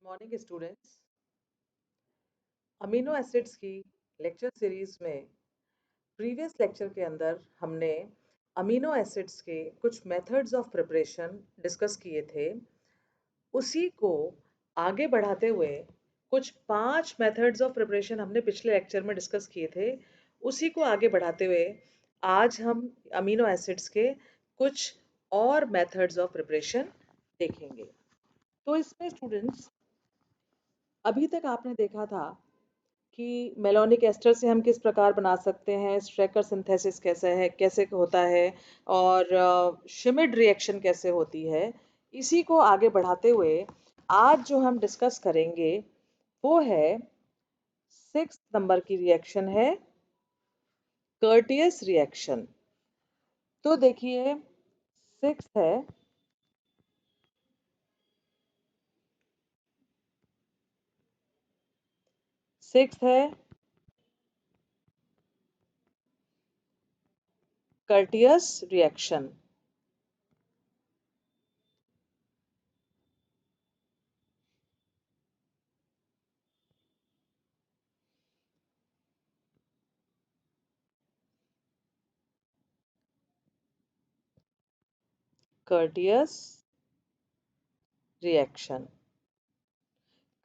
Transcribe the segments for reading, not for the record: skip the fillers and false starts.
Good morning students. Amino acids की lecture series में previous lecture के अंदर हमने अमीनो एसिड्स के कुछ मेथड्स ऑफ प्रिपरेशन डिस्कस किए थे। उसी को आगे बढ़ाते हुए कुछ 5 मेथड्स ऑफ प्रिपरेशन हमने पिछले लेक्चर में डिस्कस किए थे। उसी को आगे बढ़ाते हुए आज हम अमीनो एसिड्स के कुछ और मेथड्स ऑफ प्रिपरेशन देखेंगे। तो इसमें स्टूडेंट्स अभी तक आपने देखा था कि मेलोनिक एस्टर से हम किस प्रकार बना सकते हैं, स्ट्रेकर सिंथेसिस कैसे होता है और शिमिड रिएक्शन कैसे होती है। इसी को आगे बढ़ाते हुए आज जो हम डिस्कस करेंगे वो है 6 नंबर की रिएक्शन है कर्टियस रिएक्शन। तो देखिए 6 है Curtius reaction. Curtius reaction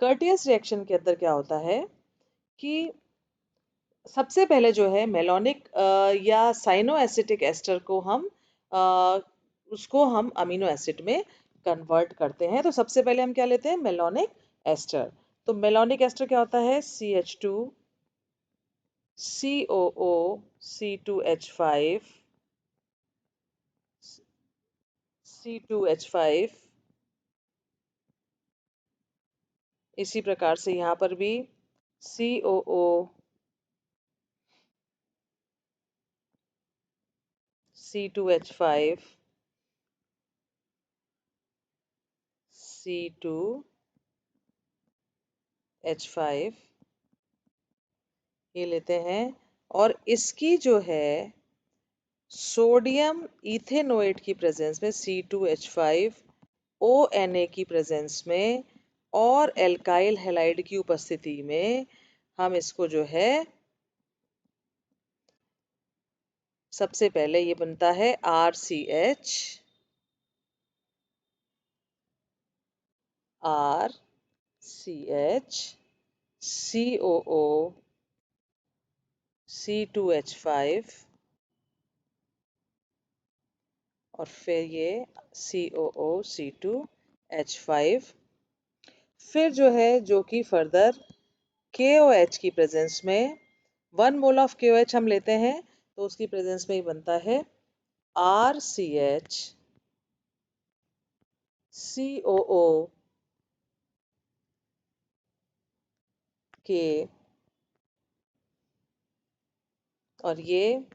Curtius reaction के अंदर क्या होता है कि सबसे पहले जो है मेलोनिक या साइनो एसिटिक एस्टर को अ, उसको हम अमीनो एसिड में कन्वर्ट करते हैं। तो सबसे पहले हम क्या लेते हैं, मेलोनिक एस्टर। तो मेलोनिक एस्टर क्या होता है, CH2 COO C2H5 C2H5। इसी प्रकार से यहाँ पर भी COO C2H5 C2H5 ये लेते हैं। और इसकी जो है सोडियम इथेनोएट की प्रेजेंस में C2H5 ONA की प्रेजेंस में और एल्काइल हैलाइड की उपस्थिति में हम इसको जो है सबसे पहले ये बनता है RCH COO C2H5 और फिर ये COO C2H5। फिर जो है जो कि फर्दर KOH की प्रेजेंस में 1 मोल ऑफ KOH हम लेते हैं तो उसकी प्रेजेंस में ही बनता है RCH COO के और ये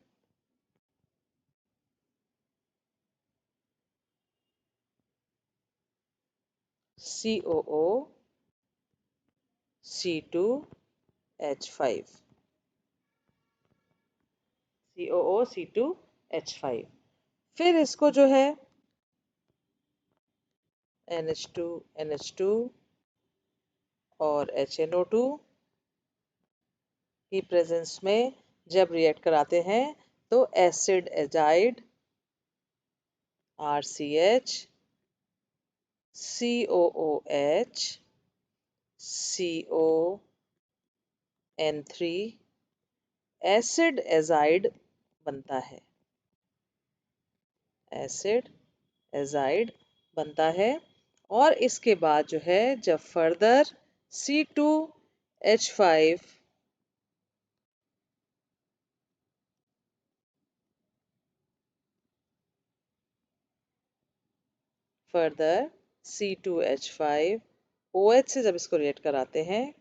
COO C2H5 COO C2H5। फिर इसको जो है NH2 NH2 और HNO2 की प्रेजेंस में जब रिएक्ट कराते हैं तो acid azide RCH COOH CON3 acid azide बनता है। एसिड एजाइड बनता है। और इसके बाद जो है जब further C2H5 further C2H5 OH से जब इसको रिएक्ट कराते हैं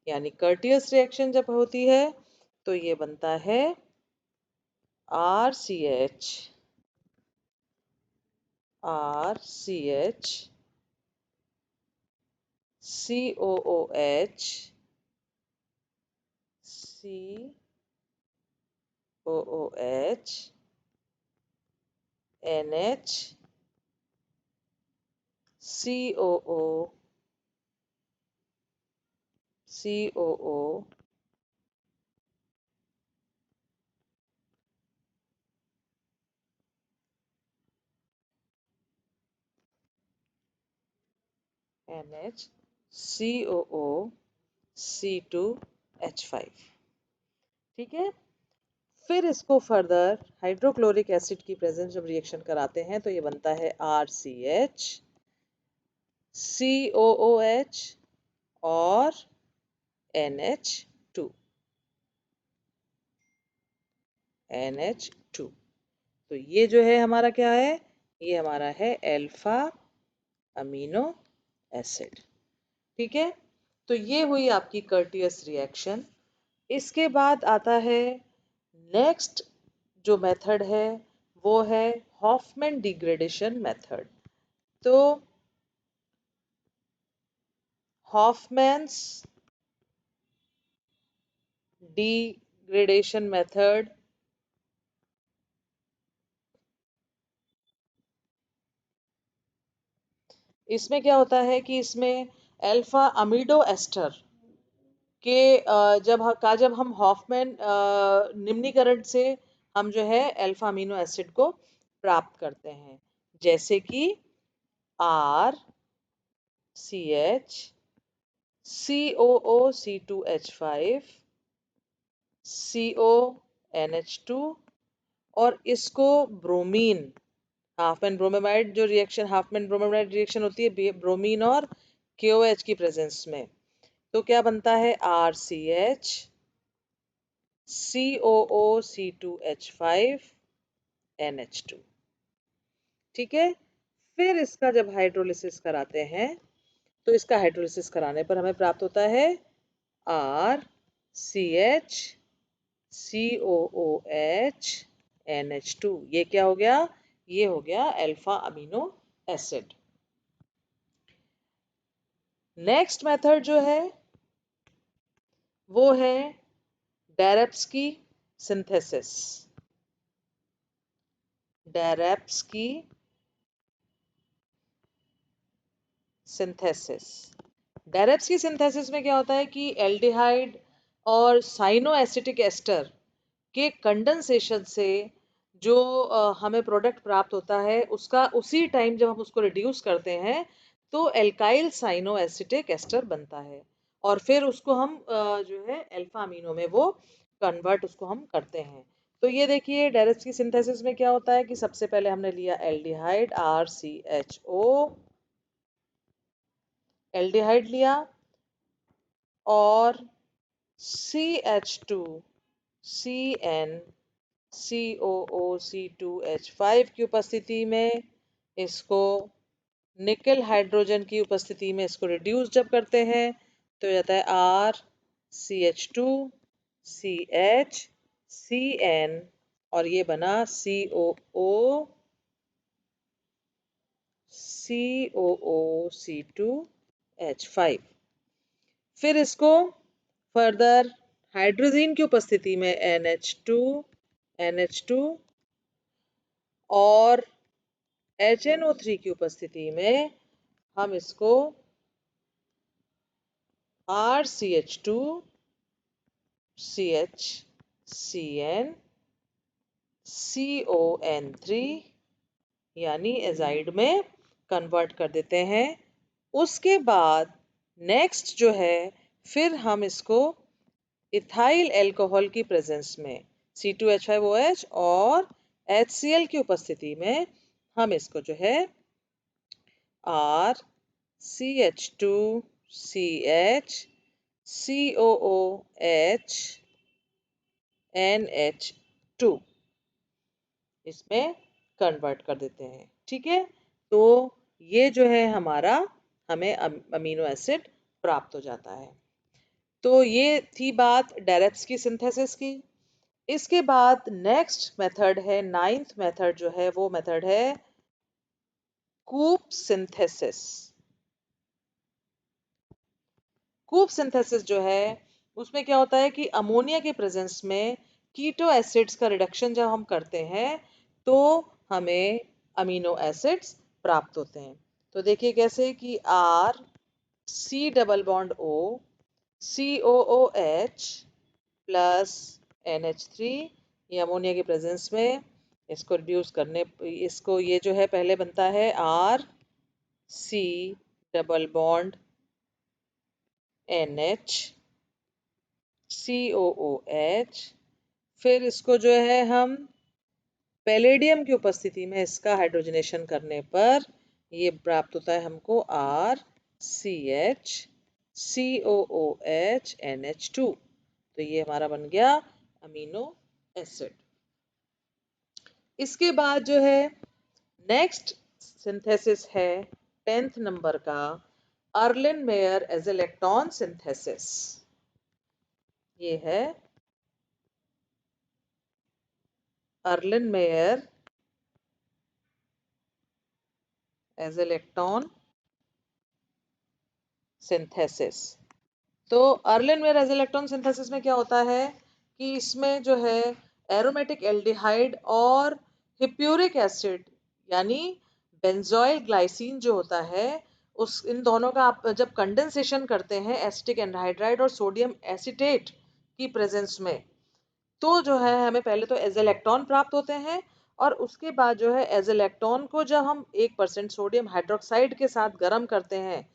यानी कर्टियस रिएक्शन जब होती है तो ये बनता है RCH COOH COOH NH COO COO NH COO C2H5। ठीक है। फिर इसको फर्दर हाइड्रोक्लोरिक एसिड की प्रेजेंस जब रिएक्शन कराते हैं तो ये बनता है RCH COOH और NH2 NH2। तो ये जो है हमारा क्या है, ये हमारा है अल्फा अमीनो एसिड। ठीक है। तो ये हुई आपकी कर्टियस रिएक्शन। इसके बाद आता है नेक्स्ट जो मेथड है वो है हॉफमैन डिग्रेडेशन मेथड। तो हॉफमैन्स डिग्रेडेशन मेथड इसमें क्या होता है कि इसमें अल्फा अमीडो एस्टर के जब हम हॉफमैन निम्नीकरण से हम जो है अल्फा अमीनो एसिड को प्राप्त करते हैं, जैसे कि RCH COO C2H5 CONH2 और इसको ब्रोमीन हाफमैन ब्रोमेमाइड जो रिएक्शन हाफमैन ब्रोमेमाइड रिएक्शन होती है ब्रोमीन और KOH की प्रेजेंस में, तो क्या बनता है RCH COO C2H5 NH2। ठीक है। फिर इसका जब हाइड्रोलिसिस कराते हैं तो इसका हाइड्रोलिसिस कराने पर हमें प्राप्त होता है RCH COOH NH2। ये क्या हो गया, ये हो गया alpha amino acid. Next method जो है वो है डेरेप्स्की सिंथेसिस। डेरेप्स्की सिंथेसिस। डेरेप्स्की सिंथेसिस में क्या होता है कि एल्डिहाइड और साइनो एसिटिक एस्टर के कंडेंसेशन से जो हमें प्रोडक्ट प्राप्त होता है उसका उसी टाइम जब हम उसको रिड्यूस करते हैं तो एल्काइल साइनो एसिटिक एस्टर बनता है और फिर उसको हम जो है अल्फा अमीनो में वो कन्वर्ट उसको हम करते हैं। तो ये देखिए डेरेप्स्की सिंथेसिस में क्या होता है कि सबसे पहले हमने लिया एल्डिहाइड RCHO, एल्डिहाइड लिया और CH2 CN COO C2H5 की उपस्थिति में इसको निकल हाइड्रोजन की उपस्थिति में इसको रिड्यूस जब करते हैं तो जाता है RCH2CH और ये बना COOC2H5। फिर इसको फर्दर हाइड्रोजन की उपस्थिति में NH2 और HNO3 की उपस्थिति में हम इसको RCH2 CHCN CON3 यानी एजाइड में कन्वर्ट कर देते हैं। उसके बाद नेक्स्ट जो है फिर हम इसको इथाइल अल्कोहल की प्रेजेंस में C2H5OH और HCl की उपस्थिति में हम इसको जो है RCH2CH COOH NH2 इसमें कन्वर्ट कर देते हैं। ठीक है। तो ये जो है हमारा हमें अमीनो एसिड प्राप्त हो जाता है। तो ये थी बात डायरेप्स की सिंथेसिस की। इसके बाद नेक्स्ट मेथड है, नाइन्थ मेथड जो है वो मेथड है कूप सिंथेसिस। कूप सिंथेसिस जो है उसमें क्या होता है कि अमोनिया के प्रेजेंस में कीटो एसिड्स का रिडक्शन जब हम करते हैं तो हमें अमीनो एसिड्स प्राप्त होते हैं। तो देखिए कैसे कि R C double bond O COOH plus NH3, ये अमोनिया के प्रेजेंस में इसको रिड्यूस करने, इसको ये जो है पहले बनता है RC double bond NH COOH, फिर इसको जो है हम पैलेडियम की उपस्थिति में इसका हाइड्रोजनेशन करने पर ये प्राप्त होता है हमको RCH COOH NH2। तो ये हमारा बन गया अमीनो एसिड। इसके बाद जो है नेक्स्ट सिंथेसिस है 10th नंबर का अर्लिन मेयर एज़ेलेक्टॉन सिंथेसिस। ये है अर्लिन मेयर एज़ेलेक्टॉन सिंथेसिस। तो अर्लिन मेयर एज़ेलेक्टॉन सिंथेसिस में क्या होता है कि इसमें जो है एरोमेटिक एल्डिहाइड और हिप्यूरिक एसिड यानी बेंजोइल ग्लाइसिन जो होता है, उस इन दोनों का आप जब कंडेंसेशन करते हैं एसिटिक एनहाइड्राइड और सोडियम एसीटेट की प्रेजेंस में, तो जो है हमें पहले तो एज़ेलेक्टॉन प्राप्त होते हैं और उसके बाद जो है एज़ेलेक्टॉन को जब हम 1% सोडियम हाइड्रोक्साइड के साथ गर्म करते हैं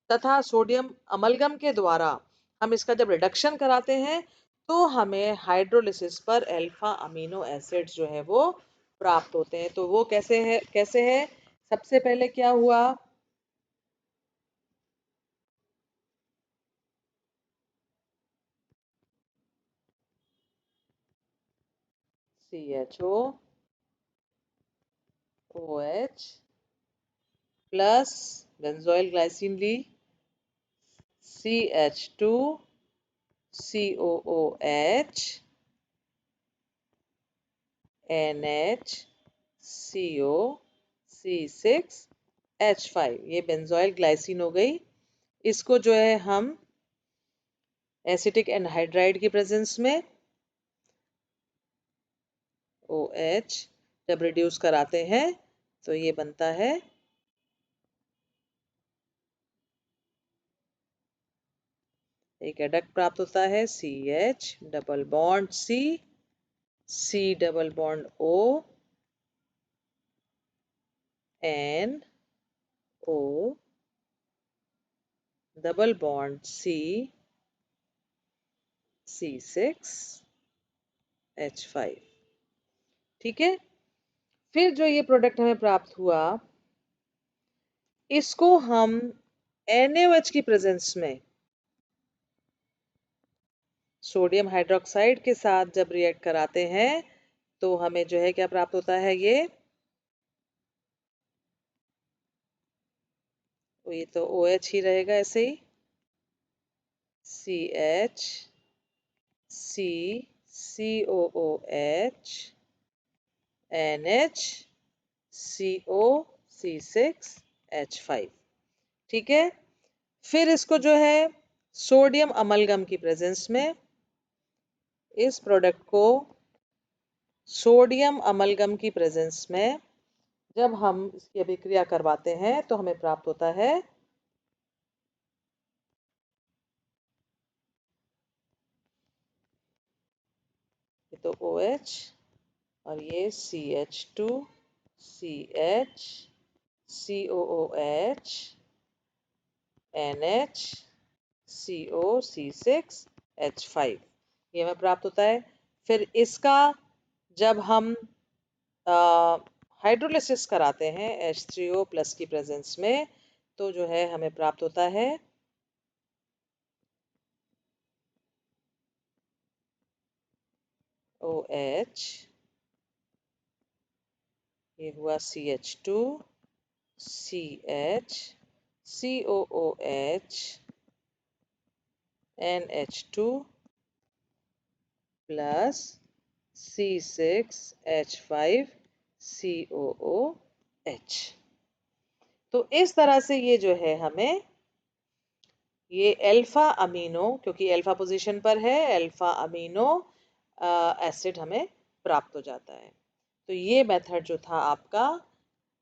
तथा सोडियम अमलगम के द्वारा हम इसका जब रिडक्शन कराते हैं तो हमें हाइड्रोलिसिस पर अल्फा अमीनो एसिड्स जो है वो प्राप्त होते हैं। तो वो कैसे है सबसे पहले क्या हुआ, CHO OH plus benzoyl glycine ली CH2 COOH NH CO C6H5, ये बेंजोइल ग्लाइसिन हो गई। इसको जो है हम एसिटिक एनहाइड्राइड की प्रेजेंस में OH जब रिड्यूस कराते हैं तो ये बनता है एक एडक्ट प्राप्त होता है CH double bond C double bond O NO double bond C6H5। ठीक है, फिर जो ये प्रोडक्ट हमें प्राप्त हुआ इसको हम NaOH की प्रेजेंस में सोडियम हाइड्रोक्साइड के साथ जब रिएक्ट कराते हैं तो हमें जो है क्या प्राप्त होता है, ये तो OH ही रहेगा ऐसे ही CH COOH NH CO C6H5। ठीक है, फिर इसको जो है सोडियम अमलगम की प्रेजेंस में इस प्रोडक्ट को सोडियम अमलगम की प्रेजेंस में जब हम इसकी अभिक्रिया करवाते हैं तो हमें प्राप्त होता है ये तो OH और ये CH2 CH COOH NH CO C6H5, ये हमें प्राप्त होता है। फिर इसका जब हम हाइड्रोलिसिस कराते हैं H3O प्लस की प्रेजेंस में तो जो है हमें प्राप्त होता है OH, ये हुआ CH2 CH COOH NH2 plus C6H5 COOH। तो इस तरह से ये जो है हमें ये अल्फा अमीनो, क्योंकि अल्फा पोजीशन पर है, अल्फा अमीनो एसिड हमें प्राप्त हो जाता है। तो ये मेथड जो था आपका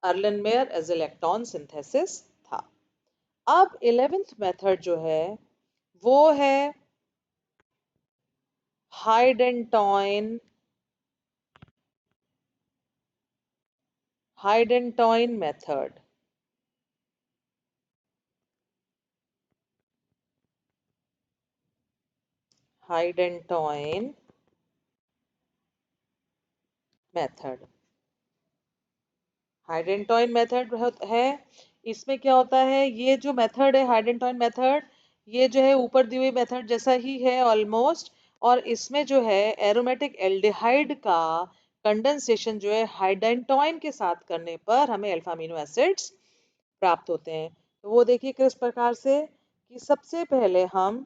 अर्लेनमेयर एज़ेलेक्टॉन सिंथेसिस था। अब 11th मेथड जो है वो है हाइडेंटॉइन मेथड। हाइडेंटॉइन मेथड हाइडेंटॉइन मेथड है। इसमें क्या होता है, ये जो मेथड है हाइडेंटॉइन मेथड, ये जो है ऊपर दी हुई मेथड जैसा ही है ऑलमोस्ट। और इसमें जो है एरोमेटिक एल्डिहाइड का कंडेंसेशन जो है हाइडेंटॉइन के साथ करने पर हमें अल्फा अमीनो एसिड्स प्राप्त होते हैं। तो वो देखिए किस प्रकार से, कि सबसे पहले हम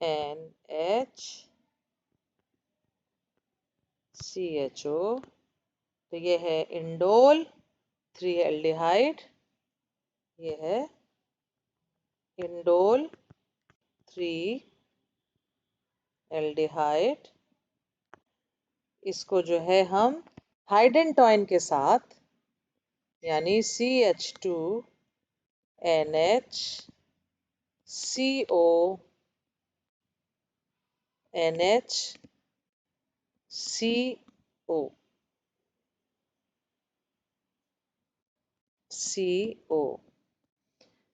NHCHO, तो ये है इंडोल 3 एल्डिहाइड, ये है इंडोल 3 एल्डिहाइड। इसको जो है हम हाइडेंटॉइन के साथ यानी CH2NHCO NHCO CO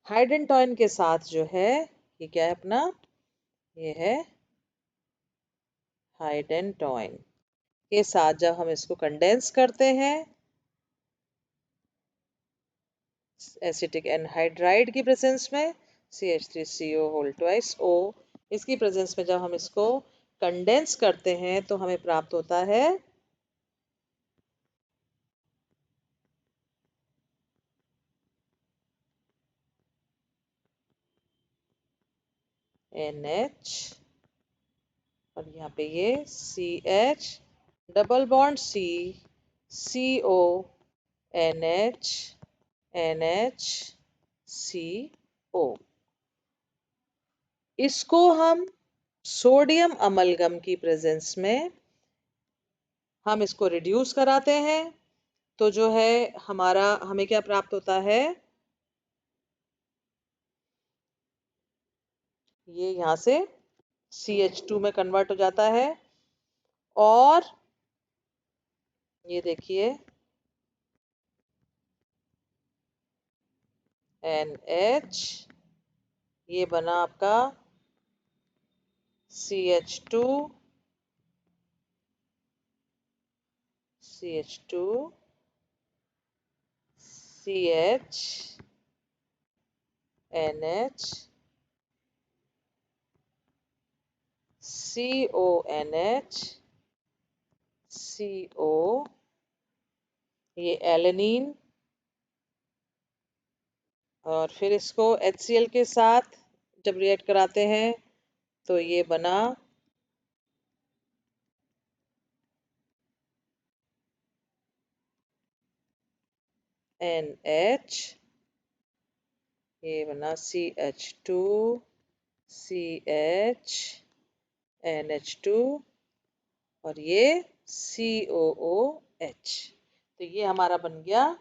हाइडेंटॉइन के साथ जो है, ये क्या है अपना, ये है हाइडेंटॉइन के साथ जब हम इसको कंडेंस करते हैं एसिटिक एनहाइड्राइड की प्रेजेंस में, CH3CO होल ट्वाइस O, इसकी प्रेजेंस में जब हम इसको कंडेंस करते हैं तो हमें प्राप्त होता है NH, और यहाँ पे ये CH double bond C CO NH NH CO। इसको हम सोडियम अमलगम की प्रेजेंस में हम इसको रिड्यूस कराते हैं, तो जो है हमारा हमें क्या प्राप्त होता है, ये यहाँ से CH2 में कन्वर्ट हो जाता है। और ये देखिए NH, ये बना आपका CH2 CH NH CONH CO, ये एलेनिन, और फिर इसको HCl के साथ जब रिएक्ट कराते हैं तो ये बना NH, ये बना CH2 CH NH2, और ये COOH। तो ये हमारा बन गया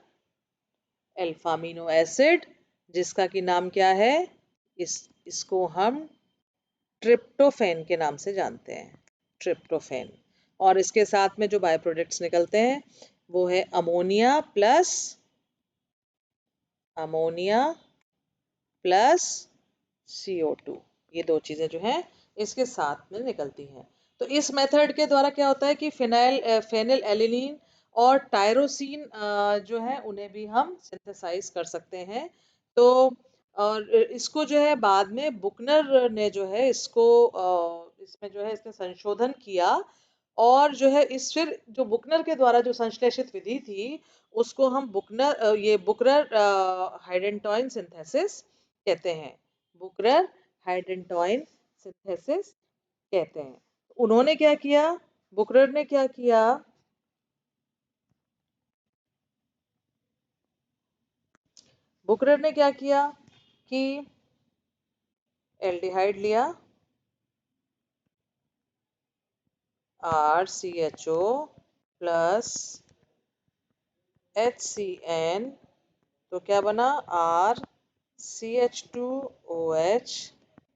अल्फा अमीनो एसिड, जिसका कि नाम क्या है, इसको हम ट्रिप्टोफेन के नाम से जानते हैं, ट्रिप्टोफेन। और इसके साथ में जो बाय प्रोडक्ट्स निकलते हैं वो है अमोनिया प्लस CO2। ये दो चीजें जो हैं इसके साथ में निकलती हैं। तो इस मेथड के द्वारा क्या होता है कि फेनिल एलिनीन और टायरोसिन जो है उन्हें भी हम सिंथेसाइज कर सकते हैं। तो और इसको जो है बाद में बुकनर ने जो है इसको इसमें जो है इसने संशोधन किया, और जो है इस फिर जो बुकनर के द्वारा जो संश्लेषित विधि थी उसको हम ये बुकनर हाइडेंटॉइन सिंथेसिस कहते हैं। बुकनर हाइडेंटॉइन सिंथेसिस कहते हैं। उन्होंने क्या किया, बुकनर ने क्या किया, बुकनर ने क्या किया कि एल्डिहाइड लिया RCHO प्लस HCN, तो क्या बना RCH2OH,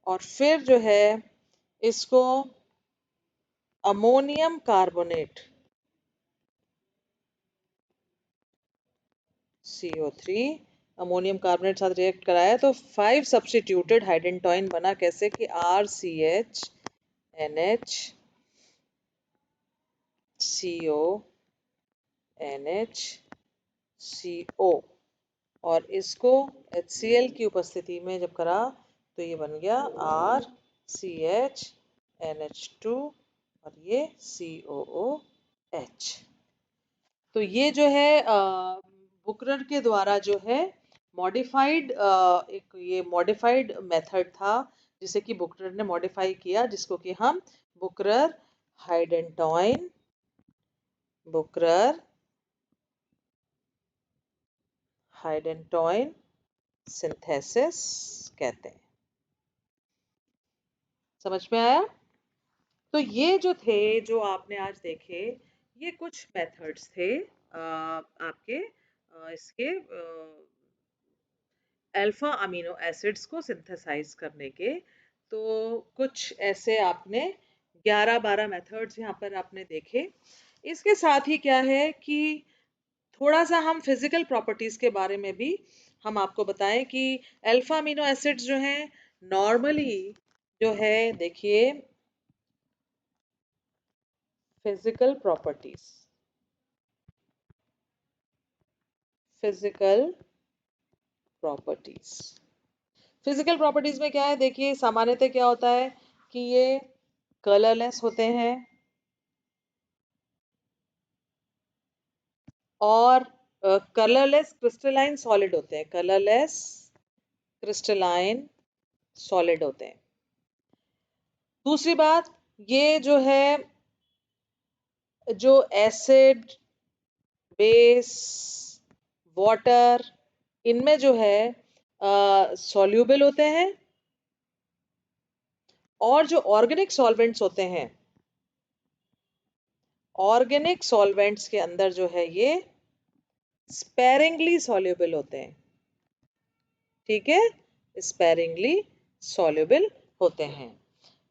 और फिर जो है इसको ammonium carbonate CO3, ammonium carbonate साथ रिएक्ट कराया तो 5 सब्स्टिट्यूटेड हाइडेंटोइन बना, कैसे कि RCHNH और इसको HCl की उपस्थिति में जब करा तो ये बन गया RCHNH2 और ये COOH। तो ये जो है बुकरर के द्वारा जो है मॉडिफाइड एक ये मॉडिफाइड मेथड था जिसे कि बुकरर ने मॉडिफाई किया, जिसको कि हम बुकरर हाइडेंटोइन बुकरर हाइडेंटोइन सिंथेसिस कहते हैं। समझ में आया? तो ये जो थे, जो आपने आज देखे, ये कुछ मेथड्स थे आपके इसके अल्फा अमीनो एसिड्स को सिंथेसाइज करने के। तो कुछ ऐसे आपने 11-12 मेथड्स यहाँ पर आपने देखे। इसके साथ ही क्या है कि थोड़ा सा हम फिजिकल प्रॉपर्टीज के बारे में भी हम आपको बताएं कि अल्फा अमीनो एसिड्स जो हैं नॉर्मली जो है, देखिए physical properties, physical properties physical properties में क्या है, देखिए सामान्यतः क्या होता है कि ये कलरलेस होते हैं और कलरलेस क्रिस्टलाइन सॉलिड होते हैं, कलरलेस क्रिस्टलाइन सॉलिड होते हैं। दूसरी बात, ये जो है जो एसिड, बेस, वाटर, इनमें जो है सॉल्यूबल होते हैं, और जो ऑर्गेनिक सॉल्वेंट्स होते हैं, ऑर्गेनिक सॉल्वेंट्स के अंदर जो है ये स्पेरिंगली सॉल्यूबल होते हैं। ठीक है, स्पेरिंगली सॉल्यूबल होते हैं।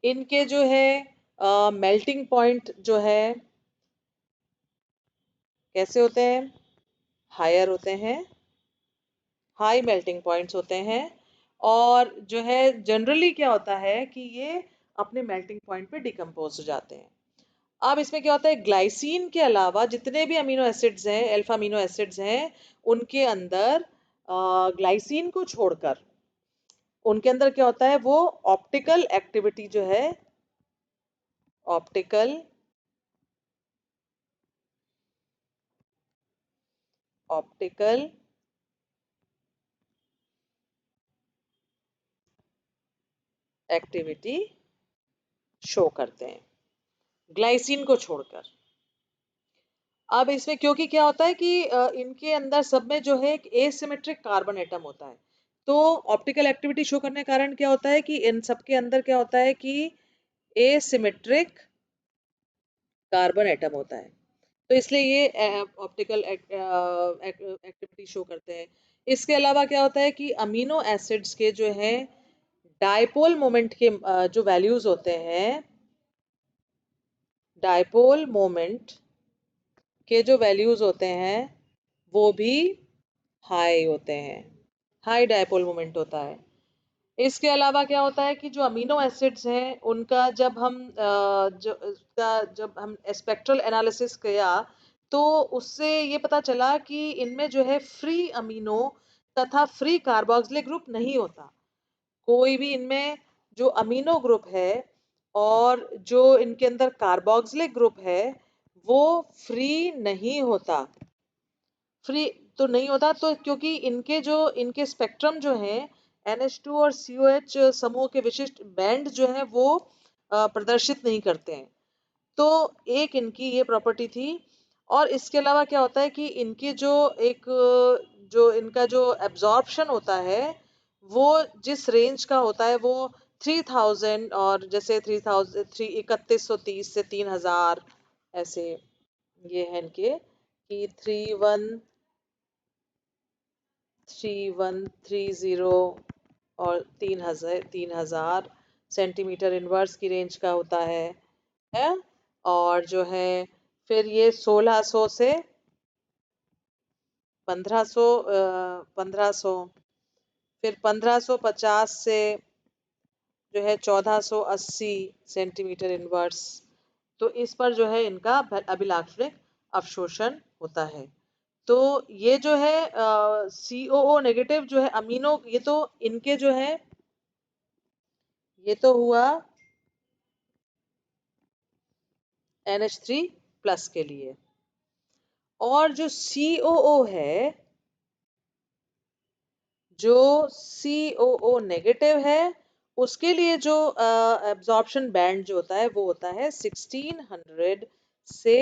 इनके जो है मेल्टिंग पॉइंट जो है कैसे होते हैं, हायर होते हैं, हाई मेल्टिंग पॉइंट्स होते हैं। और जो है जनरली क्या होता है कि ये अपने मेल्टिंग पॉइंट पे डिकम्पोज हो जाते हैं। अब इसमें क्या होता है, ग्लाइसिन के अलावा जितने भी अमीनो एसिड्स हैं, अल्फा अमीनो एसिड्स हैं, उनके अंदर ग्लाइसिन को छोड़कर उनके अंदर क्या होता है, वो ऑप्टिकल एक्टिविटी जो है, ऑप्टिकल ऑप्टिकल एक्टिविटी शो करते हैं ग्लाइसिन को छोड़कर। अब इसमें क्योंकि क्या होता है कि इनके अंदर सब में जो है एक एसिमेट्रिक कार्बन एटम होता है, तो ऑप्टिकल एक्टिविटी शो करने के कारण क्या होता है कि इन सब के अंदर क्या होता है कि एसिमेट्रिक कार्बन एटम होता है, तो इसलिए ये ऑप्टिकल एक्टिविटी शो करते हैं। इसके अलावा क्या होता है कि अमीनो एसिड्स के जो हैं डायपोल मोमेंट के जो वैल्यूज होते हैं, डायपोल मोमेंट के जो वैल्यूज होते हैं वो भी हाई होते हैं, हाई डायपोल मोमेंट होता है। इसके अलावा क्या होता है कि जो अमीनो एसिड्स हैं उनका जब हम स्पेक्ट्रल एनालिसिस किया तो उससे ये पता चला कि इनमें जो है फ्री अमीनो तथा फ्री कार्बोक्सिलिक ग्रुप नहीं होता। कोई भी इनमें जो अमीनो ग्रुप है और जो इनके अंदर कार्बोक्सिलिक ग्रुप है वो फ्री नहीं होता, फ्री तो नहीं होता। तो क्योंकि इनके स्पेक्ट्रम जो है NH2 और COH समूह के विशिष्ट बैंड जो है वो प्रदर्शित नहीं करते हैं, तो एक इनकी ये प्रॉपर्टी थी। और इसके अलावा क्या होता है कि इनकी जो इनका जो एब्जॉर्प्शन होता है वो जिस रेंज का होता है वो 3000, और जैसे 3000 3130 से 3000 ऐसे, ये है इनके कि 3130 3130 और 3000 सेंटीमीटर इनवर्स की रेंज का होता है। और जो है फिर ये 1600 से 1500, 1500, फिर 1550 से जो है 1480 सेंटीमीटर इनवर्स। तो इस पर जो है इनका अभिलाक्षणिक अवशोषण होता है। तो ये जो है COO नेगेटिव जो है अमीनो, ये तो इनके जो है, ये तो हुआ NH3 प्लस के लिए। और जो COO है, जो COO नेगेटिव है, उसके लिए जो एब्जॉर्प्शन बैंड जो होता है वो होता है 1600 से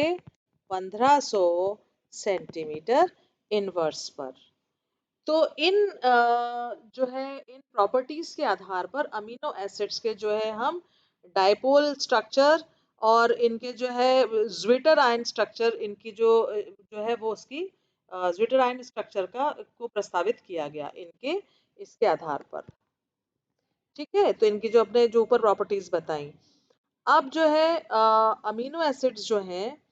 1500 सेंटीमीटर इनवर्स पर। तो इन जो है इन प्रॉपर्टीज के आधार पर अमीनो एसिड्स के जो है हम डाइपोल स्ट्रक्चर और इनके जो है ज्विटर आयन स्ट्रक्चर, इनकी जो है वो उसकी ज्विटर आयन स्ट्रक्चर का को प्रस्तावित किया गया इनके इसके आधार पर। ठीक है, तो इनकी जो अपने जो ऊपर प्रॉपर्टीज बताई। अब जो है अमीनो एसिड्स जो हैं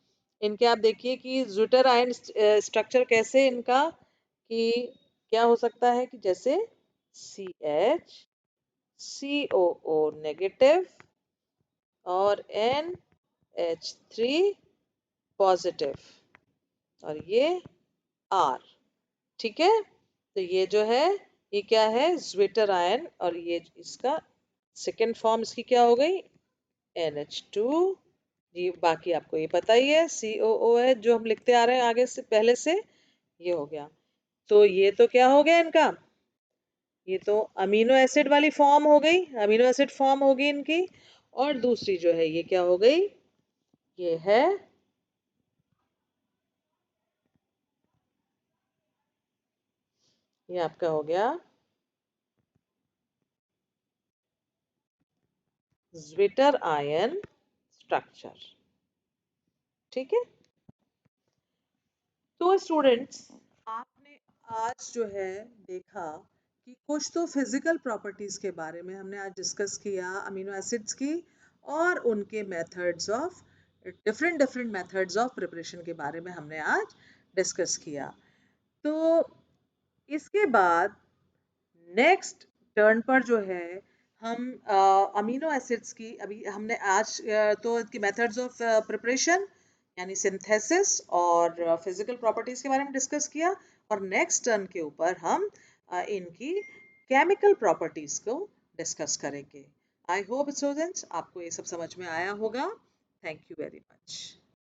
इनके आप देखिए कि ज्विटर आयन स्ट्रक्चर कैसे इनका, कि क्या हो सकता है कि जैसे CH, COO नेगेटिव और NH3 पॉजिटिव और ये R। ठीक है, तो ये जो है ये क्या है, ज्विटर आयन, और ये इसका सेकेंड फॉर्म इसकी क्या हो गई, NH2। जी बाकी आपको ये पता ही है, COO है जो हम लिखते आ रहे हैं आगे से पहले से, ये हो गया। तो ये तो क्या हो गया इनका, ये तो अमीनो एसिड वाली फॉर्म हो गई, अमीनो एसिड फॉर्म होगी इनकी। और दूसरी जो है ये क्या हो गई, ये है ये आपका हो गया ज्विटर आयन स्ट्रक्चर। ठीक है, तो स्टूडेंट्स आपने आज जो है देखा कि कुछ तो फिजिकल प्रॉपर्टीज के बारे में हमने आज डिस्कस किया, अमीनो एसिड्स की, और उनके methods of different different methods of preparation के बारे में हमने आज डिस्कस किया। तो इसके बाद नेक्स्ट टर्न पर जो है हम अमीनो एसिड्स की, अभी हमने आज तो इसकी मेथड्स ऑफ प्रिपरेशन यानी सिंथेसिस और फिजिकल प्रॉपर्टीज के बारे में डिस्कस किया। और नेक्स्ट टर्न के ऊपर हम इनकी केमिकल प्रॉपर्टीज को डिस्कस करेंगे। आई होप स्टूडेंट्स आपको ये सब समझ में आया होगा। Thank you very much.